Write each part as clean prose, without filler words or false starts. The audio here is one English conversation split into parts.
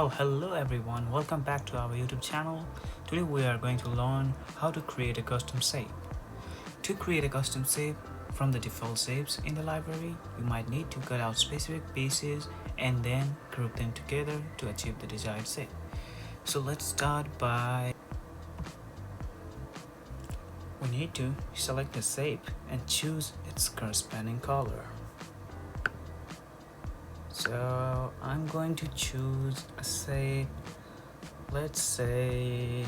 Well, hello everyone, welcome back to our YouTube channel. Today we are going to learn how to create a custom shape. To create a custom shape from the default shapes in the library, you might need to cut out specific pieces and then group them together to achieve the desired shape. So let's start by we need to select the shape and choose its corresponding color. So I'm going to choose a shape, let's say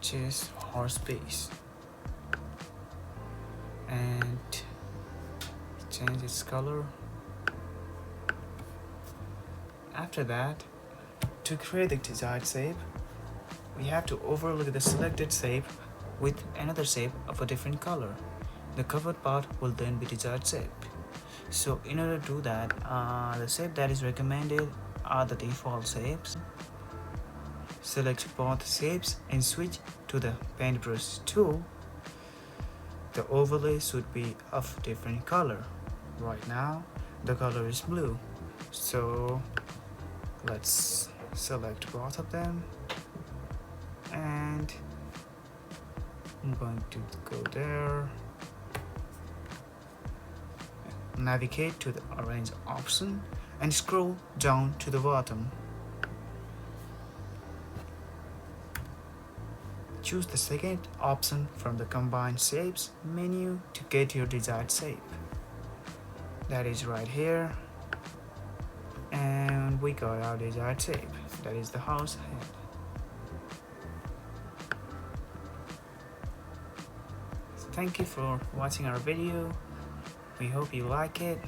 just horse base, and change its color. After that, to create the desired shape, we have to overlay the selected shape with another shape of a different color. The covered part will then be desired shape. So in order to do that, the shape that is recommended are the default shapes. Select both shapes and switch to the paintbrush tool. The overlay should be of different color. Right now the color is blue, so let's select both of them, and I'm going to go there, navigate to the arrange option and scroll down to the bottom. Choose the second option from the combine shapes menu to get your desired shape. That is right here, and we got our desired shape. That is the horse head. Thank you for watching our video. We hope you like it.